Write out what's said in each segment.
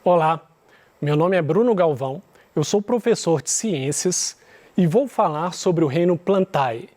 Olá, meu nome é Bruno Galvão, eu sou professor de ciências e vou falar sobre o reino Plantae.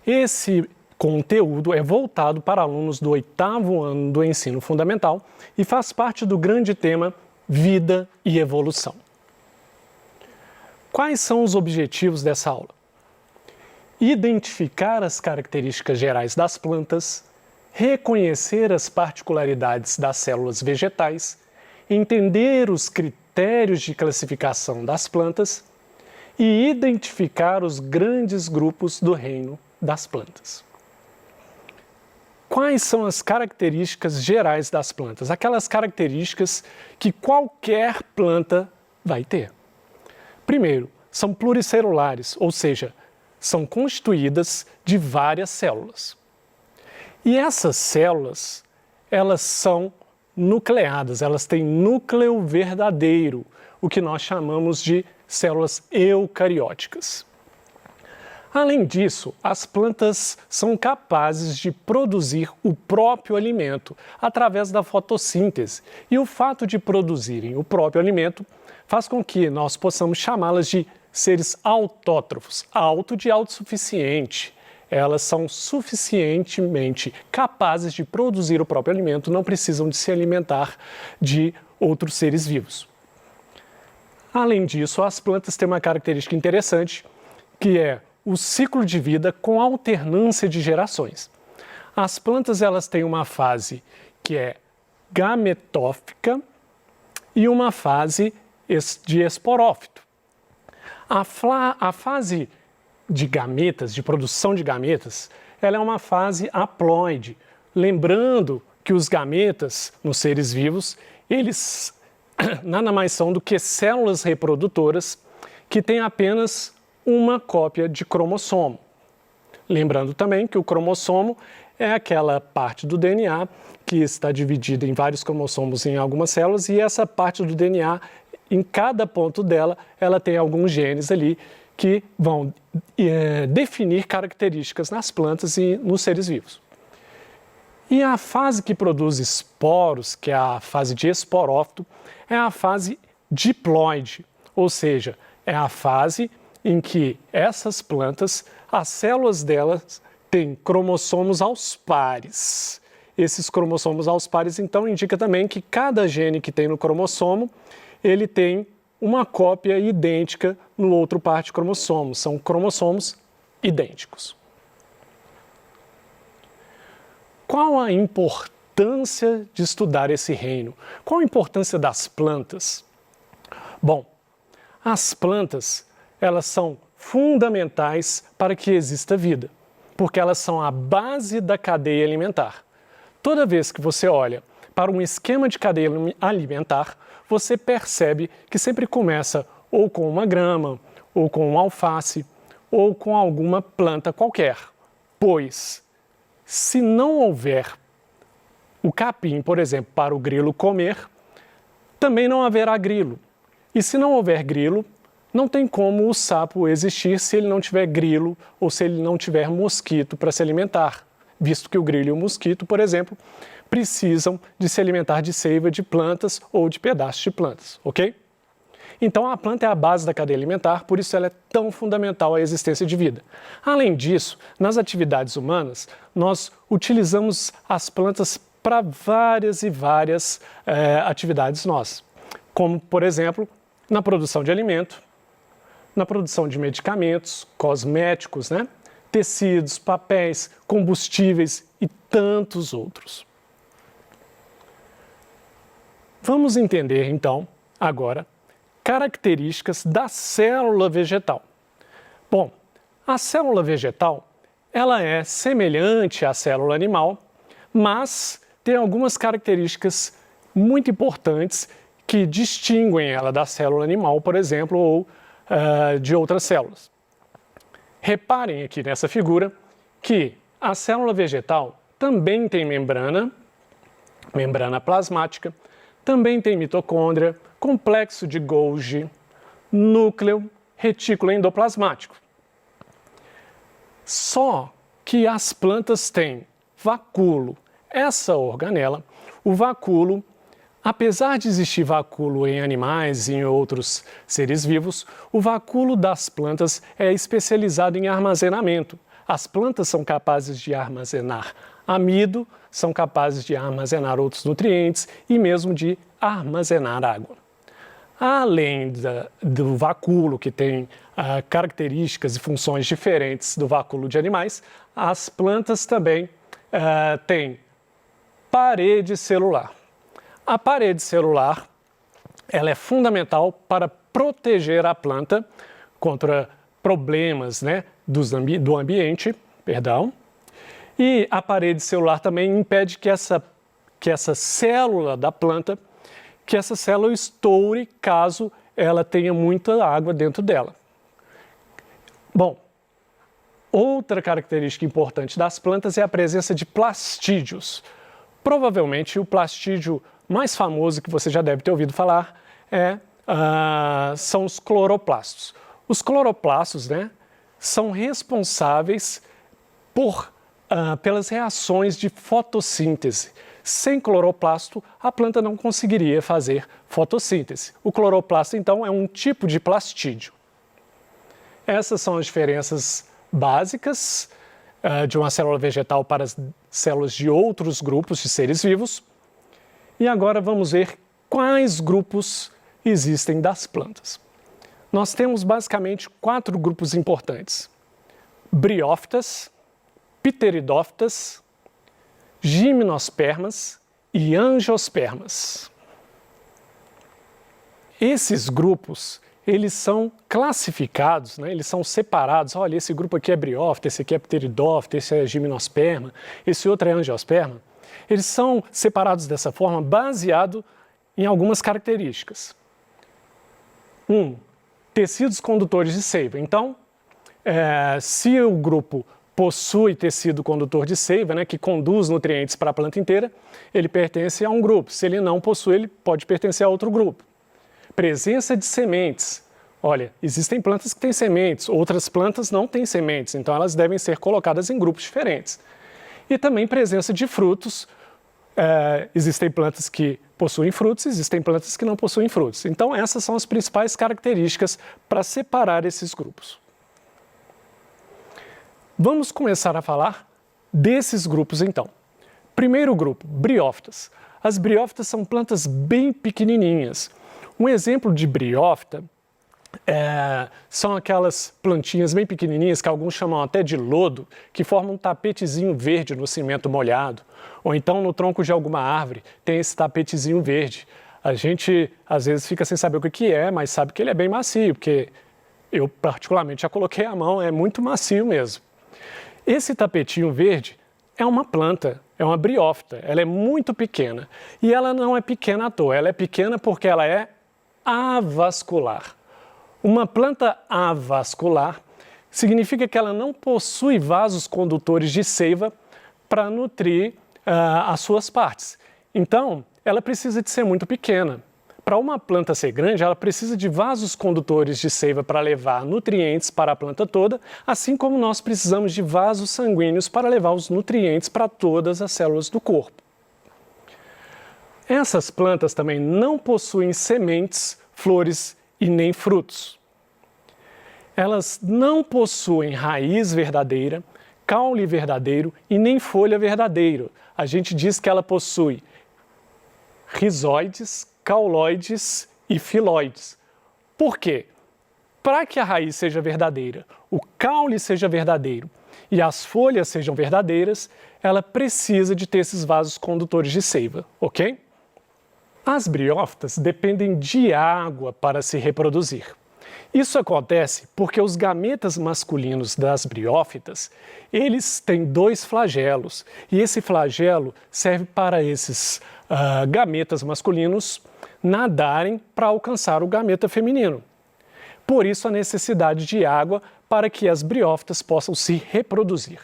Esse conteúdo é voltado para alunos do 8º ano do ensino fundamental e faz parte do grande tema Vida e Evolução. Quais são os objetivos dessa aula? Identificar as características gerais das plantas, reconhecer as particularidades das células vegetais, entender os critérios de classificação das plantas e identificar os grandes grupos do reino das plantas. Quais são as características gerais das plantas? Aquelas características que qualquer planta vai ter. Primeiro, são pluricelulares, ou seja, são constituídas de várias células. E essas células, elas são nucleadas, elas têm núcleo verdadeiro, o que nós chamamos de células eucarióticas. Além disso, as plantas são capazes de produzir o próprio alimento através da fotossíntese. E o fato de produzirem o próprio alimento faz com que nós possamos chamá-las de seres autótrofos, auto de autossuficiente. Elas são suficientemente capazes de produzir o próprio alimento, não precisam de se alimentar de outros seres vivos. Além disso, as plantas têm uma característica interessante, que é o ciclo de vida com alternância de gerações. As plantas elas têm uma fase que é gametófita e uma fase de esporófito. A fase de gametas, de produção de gametas, ela é uma fase haploide. Lembrando que os gametas, nos seres vivos, eles nada mais são do que células reprodutoras que têm apenas uma cópia de cromossomo. Lembrando também que o cromossomo é aquela parte do DNA que está dividida em vários cromossomos em algumas células e essa parte do DNA, em cada ponto dela, ela tem alguns genes ali que vão definir características nas plantas e nos seres vivos. E a fase que produz esporos, que é a fase de esporófito, é a fase diploide, ou seja, é a fase em que essas plantas, as células delas têm cromossomos aos pares. Esses cromossomos aos pares, então, indica também que cada gene que tem no cromossomo, ele tem uma cópia idêntica no outro par de cromossomos. São cromossomos idênticos. Qual a importância de estudar esse reino? Qual a importância das plantas? Bom, as plantas, elas são fundamentais para que exista vida, porque elas são a base da cadeia alimentar. Toda vez que você olha para um esquema de cadeia alimentar, você percebe que sempre começa ou com uma grama, ou com um alface, ou com alguma planta qualquer. Pois, se não houver o capim, por exemplo, para o grilo comer, também não haverá grilo. E se não houver grilo, não tem como o sapo existir se ele não tiver grilo ou se ele não tiver mosquito para se alimentar, visto que o grilo e o mosquito, por exemplo, precisam de se alimentar de seiva de plantas ou de pedaços de plantas, ok? Então a planta é a base da cadeia alimentar, por isso ela é tão fundamental à existência de vida. Além disso, nas atividades humanas, nós utilizamos as plantas para várias e várias atividades nossas, como, por exemplo, na produção de alimento, na produção de medicamentos, cosméticos, tecidos, papéis, combustíveis e tantos outros. Vamos entender, então, agora, características da célula vegetal. Bom, a célula vegetal, ela é semelhante à célula animal, mas tem algumas características muito importantes que distinguem ela da célula animal, por exemplo, ou de outras células. Reparem aqui nessa figura que a célula vegetal também tem membrana plasmática, também tem mitocôndria, complexo de Golgi, núcleo, retículo endoplasmático. Só que as plantas têm vacúolo. Essa organela, o vacúolo, Apesar de existir vacúolo em animais e em outros seres vivos, o vacúolo das plantas é especializado em armazenamento. As plantas são capazes de armazenar amido, são capazes de armazenar outros nutrientes e mesmo de armazenar água. Além do vacúolo, que tem características e funções diferentes do vacúolo de animais, as plantas também têm parede celular. A parede celular ela é fundamental para proteger a planta contra problemas, né, do ambiente, e a parede celular também impede que essa célula da planta, que essa célula estoure caso ela tenha muita água dentro dela. Bom, outra característica importante das plantas é a presença de plastídeos. Provavelmente o plastídio mais famoso que você já deve ter ouvido falar são os cloroplastos. Os cloroplastos, né, são responsáveis pelas reações de fotossíntese. Sem cloroplasto, a planta não conseguiria fazer fotossíntese. O cloroplasto, então, é um tipo de plastídio. Essas são as diferenças básicas de uma célula vegetal para as células de outros grupos de seres vivos. E agora vamos ver quais grupos existem das plantas. Nós temos basicamente 4 grupos importantes: briófitas, pteridófitas, gimnospermas e angiospermas. Esses grupos, eles são classificados, né? Eles são separados. Olha, esse grupo aqui é briófita, esse aqui é pteridófita, esse é gimnosperma, esse outro é angiosperma. Eles são separados dessa forma baseado em algumas características. 1. Tecidos condutores de seiva. Então, se o grupo possui tecido condutor de seiva, né, que conduz nutrientes para a planta inteira, ele pertence a um grupo. Se ele não possui, ele pode pertencer a outro grupo. Presença de sementes. Olha, existem plantas que têm sementes, outras plantas não têm sementes, então elas devem ser colocadas em grupos diferentes. E também presença de frutos. Existem plantas que possuem frutos, existem plantas que não possuem frutos. Então essas são as principais características para separar esses grupos. Vamos começar a falar desses grupos então. Primeiro grupo, briófitas. As briófitas são plantas bem pequenininhas. Um exemplo de briófita são aquelas plantinhas bem pequenininhas que alguns chamam até de lodo, que formam um tapetezinho verde no cimento molhado. Ou então no tronco de alguma árvore tem esse tapetezinho verde. A gente às vezes fica sem saber o que é, mas sabe que ele é bem macio, porque eu particularmente já coloquei a mão, é muito macio mesmo. Esse tapetinho verde é uma planta, é uma briófita, ela é muito pequena. E ela não é pequena à toa, ela é pequena porque ela é avascular. Uma planta avascular significa que ela não possui vasos condutores de seiva para nutrir as suas partes. Então, ela precisa de ser muito pequena. Para uma planta ser grande, ela precisa de vasos condutores de seiva para levar nutrientes para a planta toda, assim como nós precisamos de vasos sanguíneos para levar os nutrientes para todas as células do corpo. Essas plantas também não possuem sementes, flores e nem frutos. Elas não possuem raiz verdadeira, caule verdadeiro e nem folha verdadeiro. A gente diz que ela possui rizóides, cauloides e filóides. Por quê? Para que a raiz seja verdadeira, o caule seja verdadeiro e as folhas sejam verdadeiras, ela precisa de ter esses vasos condutores de seiva, ok? As briófitas dependem de água para se reproduzir. Isso acontece porque os gametas masculinos das briófitas, eles têm 2 flagelos, e esse flagelo serve para esses gametas masculinos nadarem para alcançar o gameta feminino. Por isso a necessidade de água para que as briófitas possam se reproduzir.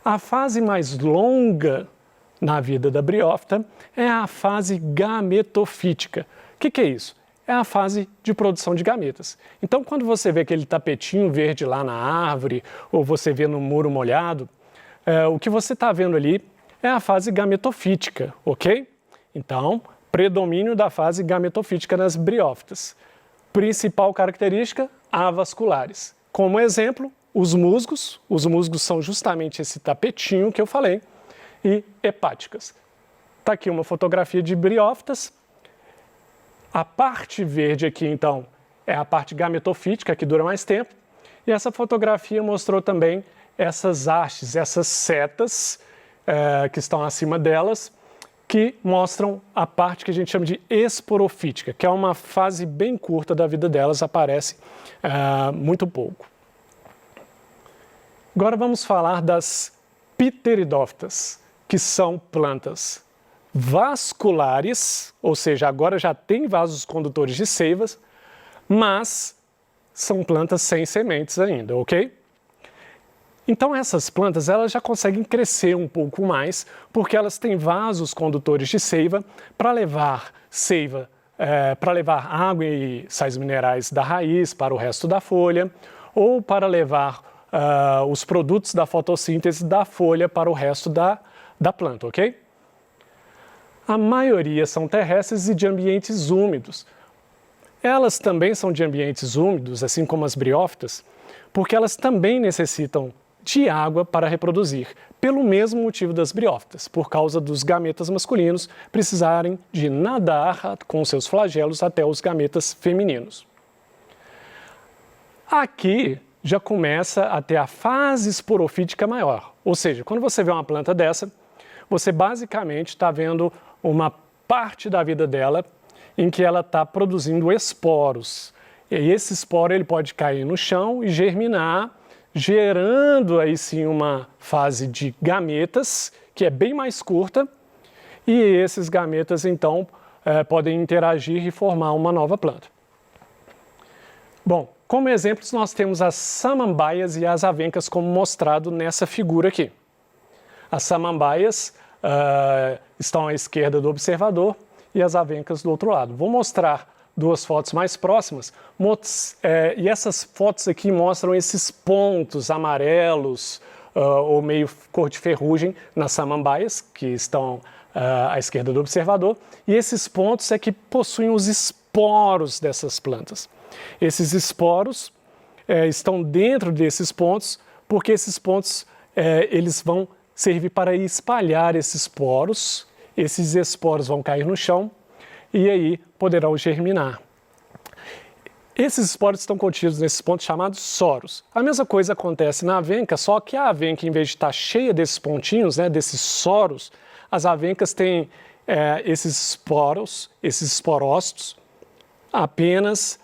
A fase mais longa na vida da briófita é a fase gametofítica. O que é isso? É a fase de produção de gametas. Então, quando você vê aquele tapetinho verde lá na árvore, ou você vê no muro molhado, o que você está vendo ali é a fase gametofítica, ok? Então, predomínio da fase gametofítica nas briófitas. Principal característica, avasculares. Como exemplo, os musgos são justamente esse tapetinho que eu falei, e hepáticas. Está aqui uma fotografia de briófitas. A parte verde aqui, então, é a parte gametofítica, que dura mais tempo, e essa fotografia mostrou também essas hastes, essas setas que estão acima delas, que mostram a parte que a gente chama de esporofítica, que é uma fase bem curta da vida delas, aparece muito pouco. Agora vamos falar das pteridófitas, que são plantas vasculares, ou seja, agora já tem vasos condutores de seivas, mas são plantas sem sementes ainda, ok? Então essas plantas elas já conseguem crescer um pouco mais, porque elas têm vasos condutores de seiva para levar água e sais minerais da raiz para o resto da folha, ou para levar os produtos da fotossíntese da folha para o resto da planta, ok? A maioria são terrestres e de ambientes úmidos. Elas também são de ambientes úmidos, assim como as briófitas, porque elas também necessitam de água para reproduzir, pelo mesmo motivo das briófitas, por causa dos gametas masculinos precisarem de nadar com seus flagelos até os gametas femininos. Aqui já começa a ter a fase esporofítica maior, ou seja, quando você vê uma planta dessa, você basicamente está vendo uma parte da vida dela em que ela está produzindo esporos. E esse esporo ele pode cair no chão e germinar, gerando aí sim uma fase de gametas, que é bem mais curta, e esses gametas então podem interagir e formar uma nova planta. Bom, como exemplos nós temos as samambaias e as avencas, como mostrado nessa figura aqui. As samambaias estão à esquerda do observador e as avencas do outro lado. Vou mostrar duas fotos mais próximas, e essas fotos aqui mostram esses pontos amarelos ou meio cor de ferrugem nas samambaias, que estão à esquerda do observador, e esses pontos é que possuem os esporos dessas plantas. Esses esporos estão dentro desses pontos, porque esses pontos eles vão servir para espalhar esses esporos vão cair no chão, e aí poderão germinar. Esses esporos estão contidos nesses pontos chamados soros. A mesma coisa acontece na avenca, só que a avenca, em vez de estar cheia desses pontinhos, desses soros, as avencas têm esses esporócitos, apenas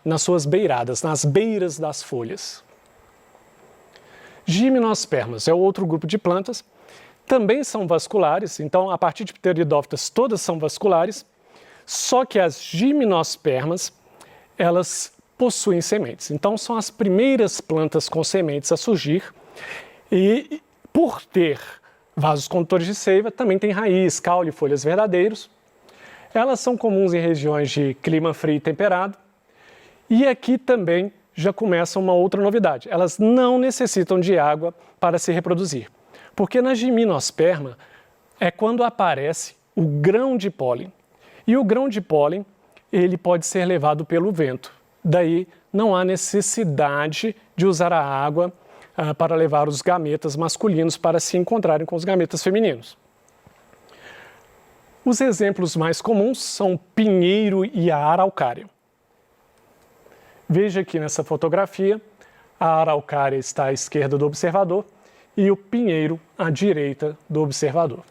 nas suas beiradas, nas beiras das folhas. Gimnospermas é outro grupo de plantas, também são vasculares, então a partir de pteridófitas todas são vasculares, só que as gimnospermas, elas possuem sementes. Então são as primeiras plantas com sementes a surgir e por ter vasos condutores de seiva, também tem raiz, caule e folhas verdadeiros. Elas são comuns em regiões de clima frio e temperado. E aqui também já começa uma outra novidade. Elas não necessitam de água para se reproduzir. Porque na gimnosperma é quando aparece o grão de pólen. E o grão de pólen, ele pode ser levado pelo vento. Daí não há necessidade de usar a água para levar os gametas masculinos para se encontrarem com os gametas femininos. Os exemplos mais comuns são o pinheiro e a araucária. Veja aqui nessa fotografia, a araucária está à esquerda do observador e o pinheiro à direita do observador.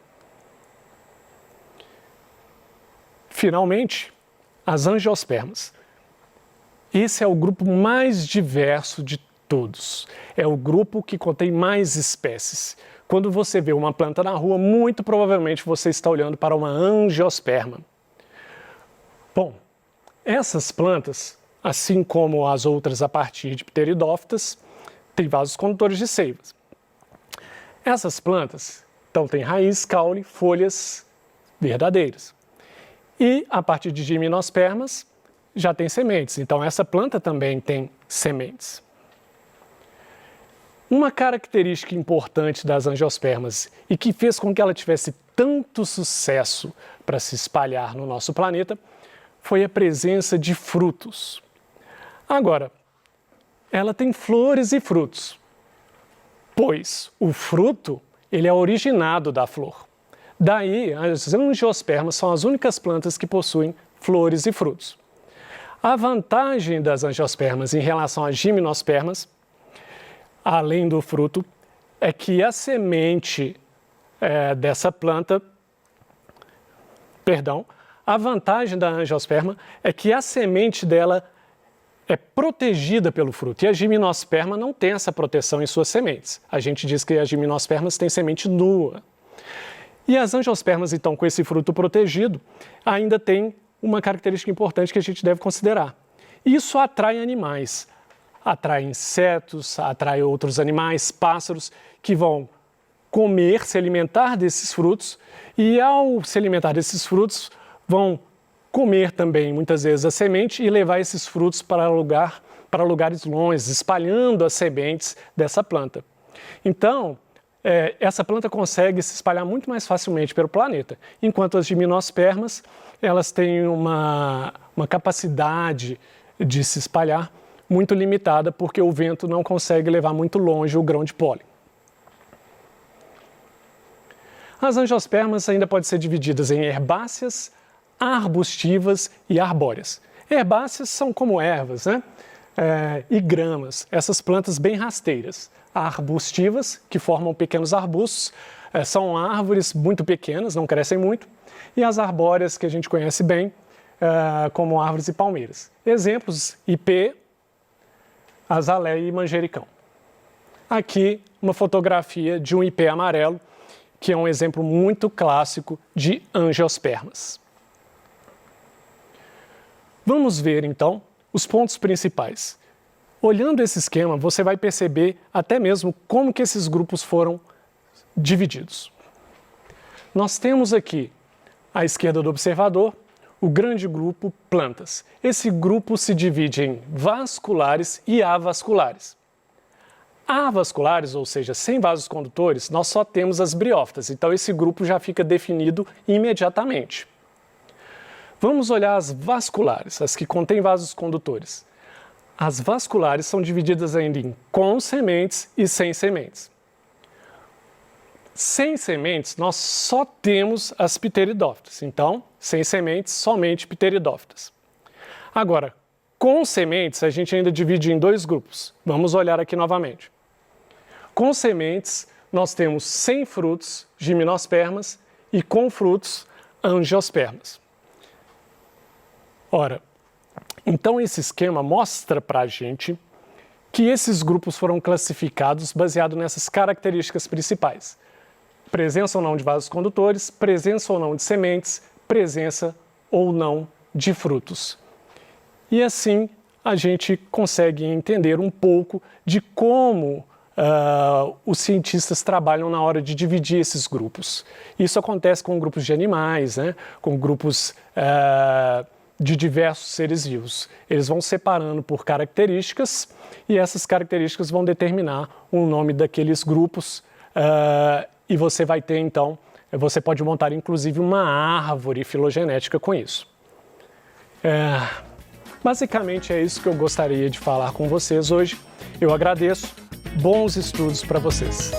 Finalmente, as angiospermas. Esse é o grupo mais diverso de todos. É o grupo que contém mais espécies. Quando você vê uma planta na rua, muito provavelmente você está olhando para uma angiosperma. Bom, essas plantas, assim como as outras a partir de pteridófitas, têm vasos condutores de seivas. Essas plantas, então, têm raiz, caule, folhas verdadeiras. E, a partir de gimnospermas, já tem sementes. Então, essa planta também tem sementes. Uma característica importante das angiospermas e que fez com que ela tivesse tanto sucesso para se espalhar no nosso planeta foi a presença de frutos. Agora, ela tem flores e frutos, pois o fruto ele é originado da flor. Daí, as angiospermas são as únicas plantas que possuem flores e frutos. A vantagem das angiospermas em relação às gimnospermas, além do fruto, é que a semente dessa planta, a vantagem da angiosperma é que a semente dela é protegida pelo fruto e a gimnosperma não tem essa proteção em suas sementes. A gente diz que as gimnospermas têm semente nua. E as angiospermas, então, com esse fruto protegido, ainda tem uma característica importante que a gente deve considerar. Isso atrai animais, atrai insetos, atrai outros animais, pássaros, que vão comer, se alimentar desses frutos e, ao se alimentar desses frutos, vão comer também, muitas vezes, a semente e levar esses frutos para lugares longe, espalhando as sementes dessa planta. Então, essa planta consegue se espalhar muito mais facilmente pelo planeta, enquanto as gimnospermas, elas têm uma capacidade de se espalhar muito limitada, porque o vento não consegue levar muito longe o grão de pólen. As angiospermas ainda podem ser divididas em herbáceas, arbustivas e arbóreas. Herbáceas são como ervas, né? E gramas, essas plantas bem rasteiras. Arbustivas, que formam pequenos arbustos, são árvores muito pequenas, não crescem muito. E as arbóreas, que a gente conhece bem, como árvores e palmeiras. Exemplos: ipê, azaleia e manjericão. Aqui, uma fotografia de um ipê amarelo, que é um exemplo muito clássico de angiospermas. Vamos ver, então, os pontos principais. Olhando esse esquema, você vai perceber até mesmo como que esses grupos foram divididos. Nós temos aqui, à esquerda do observador, o grande grupo plantas. Esse grupo se divide em vasculares e avasculares. Avasculares, ou seja, sem vasos condutores, nós só temos as briófitas, então esse grupo já fica definido imediatamente. Vamos olhar as vasculares, as que contêm vasos condutores. As vasculares são divididas ainda em com sementes e sem sementes. Sem sementes, nós só temos as pteridófitas. Então, sem sementes, somente pteridófitas. Agora, com sementes, a gente ainda divide em dois grupos. Vamos olhar aqui novamente. Com sementes, nós temos sem frutos, gimnospermas, e com frutos, angiospermas. Ora, então esse esquema mostra para a gente que esses grupos foram classificados baseado nessas características principais: presença ou não de vasos condutores, presença ou não de sementes, presença ou não de frutos. E assim a gente consegue entender um pouco de como os cientistas trabalham na hora de dividir esses grupos. Isso acontece com grupos de animais, né? Com grupos de diversos seres vivos. Eles vão separando por características e essas características vão determinar o nome daqueles grupos e você vai ter, então, você pode montar inclusive uma árvore filogenética com isso. Basicamente é isso que eu gostaria de falar com vocês hoje. Eu agradeço, bons estudos para vocês.